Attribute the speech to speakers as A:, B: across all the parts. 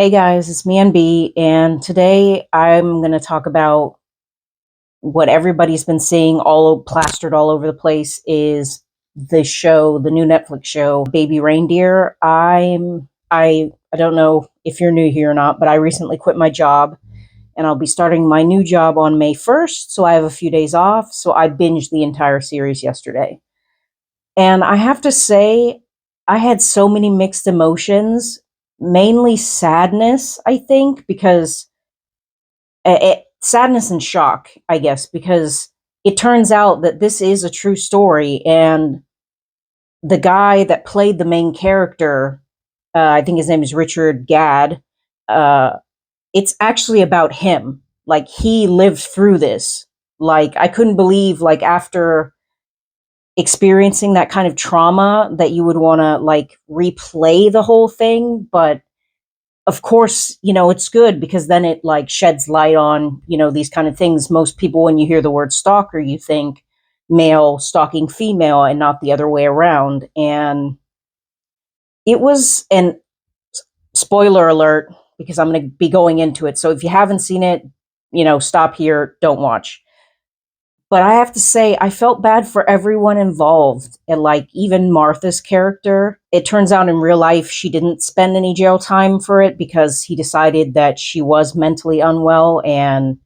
A: Hey guys, it's me and B, and today I'm going to talk about what everybody's been seeing all plastered all over the place is the show, the new Netflix show, Baby Reindeer. I don't know if you're new here or not, but I recently quit my job and I'll be starting my new job on May 1st, so I have a few days off, so I binged the entire series yesterday. And I have to say, I had so many mixed emotions, mainly sadness, I think, because sadness and shock, I guess, because it turns out that this is a true story. And the guy that played the main character, I think his name is Richard Gadd, uh, it's actually about him. Like, he lived through this. Like, I couldn't believe, like, after experiencing that kind of trauma that you would want to like replay the whole thing. But of course, it's good because then it like sheds light on, these kind of things. Most people, when you hear the word stalker, you think male stalking female and not the other way around. And it was, and spoiler alert, because I'm going to be going into it. So if you haven't seen it, stop here, don't watch. But I have to say, I felt bad for everyone involved. And like even Martha's character, it turns out in real life, she didn't spend any jail time for it because he decided that she was mentally unwell. And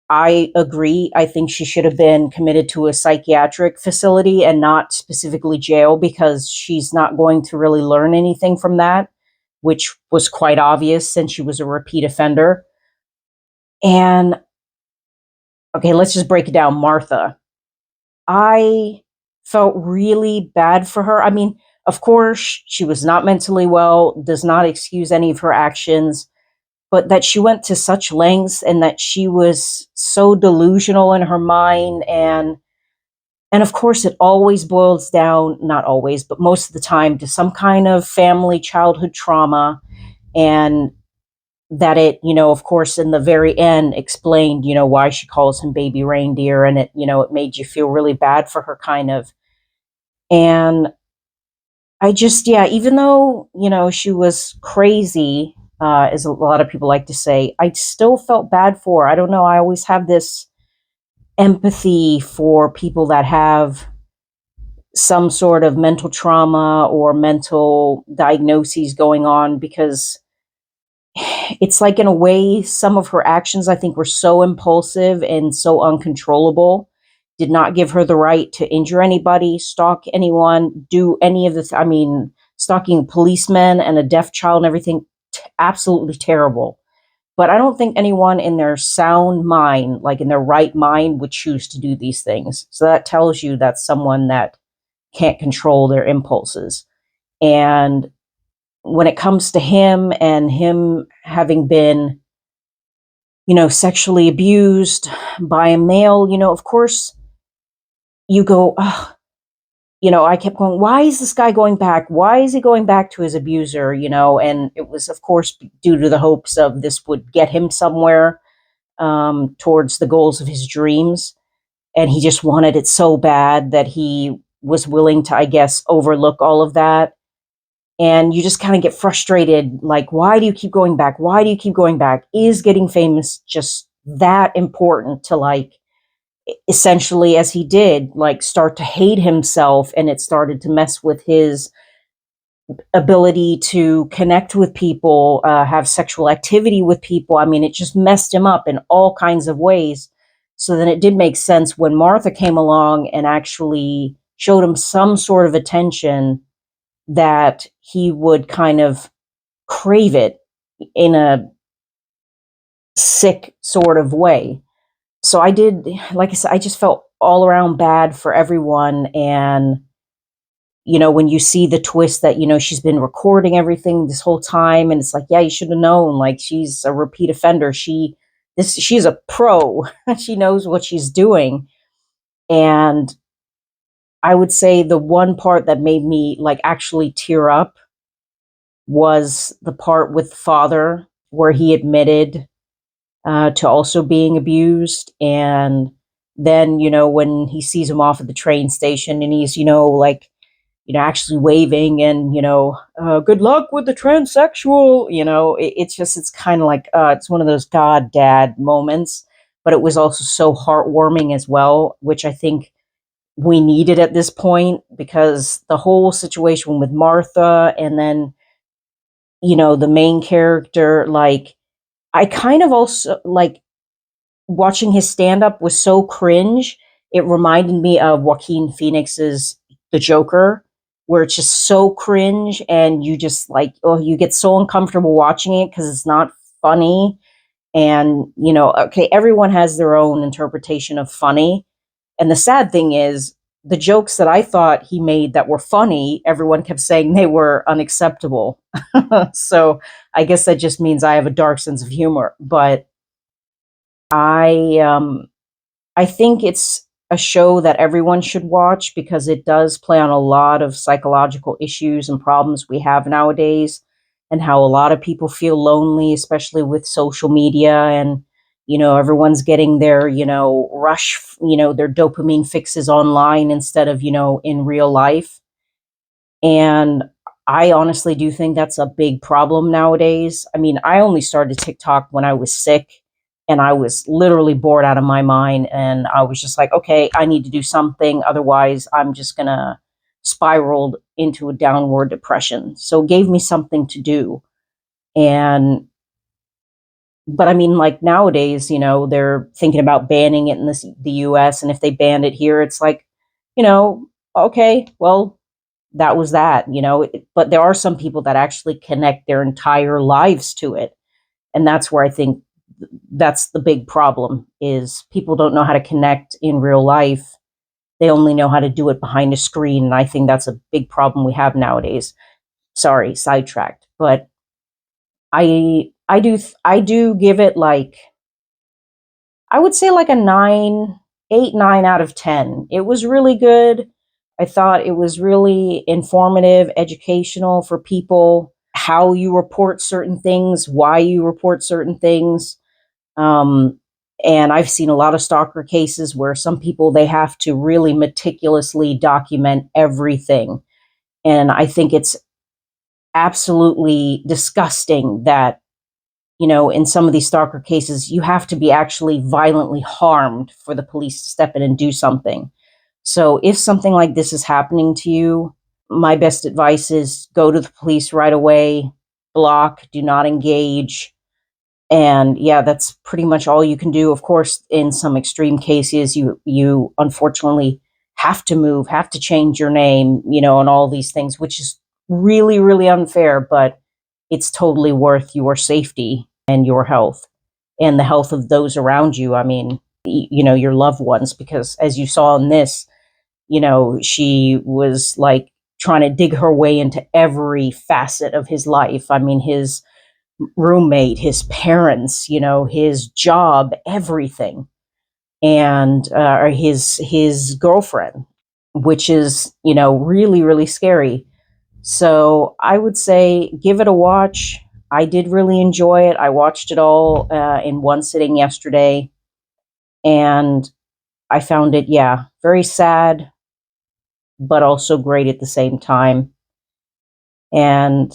A: I agree. I think she should have been committed to a psychiatric facility and not specifically jail because she's not going to really learn anything from that, which was quite obvious since she was a repeat offender. And okay, let's just break it down. Martha. I felt really bad for her. I mean, of course, she was not mentally well, does not excuse any of her actions, but that she went to such lengths and that she was so delusional in her mind. And of course, it always boils down, not always, but most of the time, to some kind of family childhood trauma. And that it, of course, in the very end explained, why she calls him baby reindeer. And it made you feel really bad for her, kind of. And I just, yeah, even though, she was crazy, as a lot of people like to say, I still felt bad for her. I don't know. I always have this empathy for people that have some sort of mental trauma or mental diagnoses going on because it's like, in a way, some of her actions, I think, were so impulsive and so uncontrollable, did not give her the right to injure anybody, stalk anyone, do any of this. I mean, stalking policemen and a deaf child and everything, absolutely terrible. But I don't think anyone in their sound mind, like in their right mind, would choose to do these things. So that tells you that's someone that can't control their impulses. And when it comes to him and him having been, sexually abused by a male, of course, you go, oh, I kept going, why is this guy going back? Why is he going back to his abuser? And it was, of course, due to the hopes of this would get him somewhere, towards the goals of his dreams. And he just wanted it so bad that he was willing to, I guess, overlook all of that. And you just kind of get frustrated, like, why do you keep going back? Why do you keep going back? Is getting famous just that important to, like, essentially, as he did, like, start to hate himself, and it started to mess with his ability to connect with people, have sexual activity with people. I mean, it just messed him up in all kinds of ways. So then it did make sense when Martha came along and actually showed him some sort of attention, that he would kind of crave it in a sick sort of way. So I did, like I said, I just felt all around bad for everyone. And, when you see the twist that, she's been recording everything this whole time, and it's like, yeah, you should have known, like, she's a repeat offender. She's a pro. She knows what she's doing. And I would say the one part that made me like actually tear up was the part with the father where he admitted, to also being abused. And then, when he sees him off at the train station and he's, like actually waving and, good luck with the transsexual. It's kind of like, it's one of those God dad moments, but it was also so heartwarming as well, which I think we needed at this point, because the whole situation with Martha, and then, the main character, like, I kind of also like watching his stand up was so cringe. It reminded me of Joaquin Phoenix's The Joker, where it's just so cringe, and you just like, oh, you get so uncomfortable watching it because it's not funny. And, okay, everyone has their own interpretation of funny. And the sad thing is, the jokes that I thought he made that were funny, everyone kept saying they were unacceptable. So I guess that just means I have a dark sense of humor. But I think it's a show that everyone should watch, because it does play on a lot of psychological issues and problems we have nowadays, and how a lot of people feel lonely, especially with social media, and, everyone's getting their, rush, their dopamine fixes online instead of, in real life. And I honestly do think that's a big problem nowadays. I mean, I only started TikTok when I was sick, and I was literally bored out of my mind. And I was just like, okay, I need to do something. Otherwise, I'm just going to spiral into a downward depression. So it gave me something to do. And, but I mean, like nowadays, they're thinking about banning it in the US. And if they banned it here, it's like, okay, well, that was that, but there are some people that actually connect their entire lives to it. And that's where I think that's the big problem, is people don't know how to connect in real life. They only know how to do it behind a screen. And I think that's a big problem we have nowadays. Sorry, sidetracked. But I do give it, like, I would say like a 9 out of 10. It was really good. I thought it was really informative, educational for people, how you report certain things, why you report certain things. Um, and I've seen a lot of stalker cases where some people, they have to really meticulously document everything. And I think it's absolutely disgusting that, in some of these stalker cases, you have to be actually violently harmed for the police to step in and do something. So if something like this is happening to you, my best advice is go to the police right away, block, do not engage. And yeah, that's pretty much all you can do. Of course, in some extreme cases, you unfortunately have to move, have to change your name, and all these things, which is really, really unfair, but it's totally worth your safety and your health and the health of those around you. I mean, your loved ones, because as you saw in this, she was like trying to dig her way into every facet of his life. I mean, his roommate, his parents, his job, everything, and or his girlfriend, which is, really, really scary. So I would say give it a watch. I did really enjoy it. I watched it all in one sitting yesterday, and I found it, yeah, very sad, but also great at the same time. And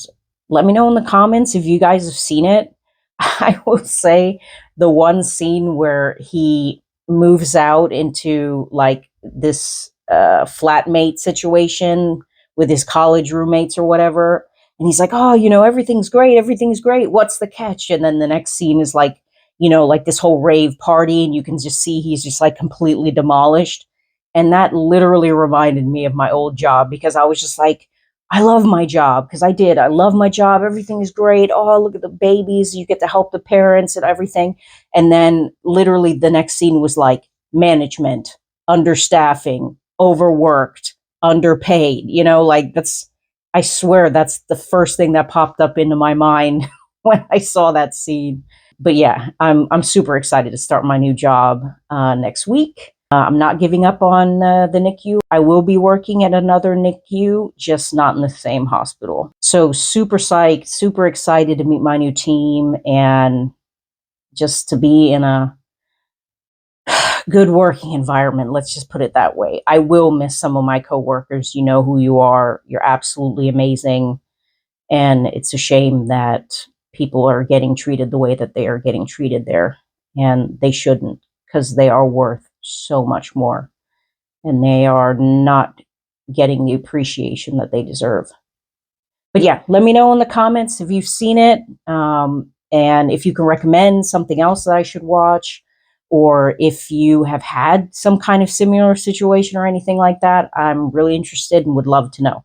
A: let me know in the comments if you guys have seen it. I will say the one scene where he moves out into like this flatmate situation with his college roommates or whatever. And he's like, oh, everything's great. Everything's great. What's the catch? And then the next scene is like, like this whole rave party. And you can just see he's just like completely demolished. And that literally reminded me of my old job, because I was just like, I love my job, because I did. I love my job. Everything is great. Oh, look at the babies. You get to help the parents and everything. And then literally the next scene was like management, understaffing, overworked, underpaid. Like I swear that's the first thing that popped up into my mind when I saw that scene. But yeah, I'm super excited to start my new job next week. I'm not giving up on the NICU. I will be working at another NICU, just not in the same hospital. So super psyched, super excited to meet my new team, and just to be in a good working environment. Let's just put it that way. I will miss some of my coworkers. You know who you are. You're absolutely amazing. And it's a shame that people are getting treated the way that they are getting treated there. And they shouldn't, because they are worth so much more. And they are not getting the appreciation that they deserve. But yeah, let me know in the comments if you've seen it, and if you can recommend something else that I should watch, or if you have had some kind of similar situation or anything like that. I'm really interested and would love to know.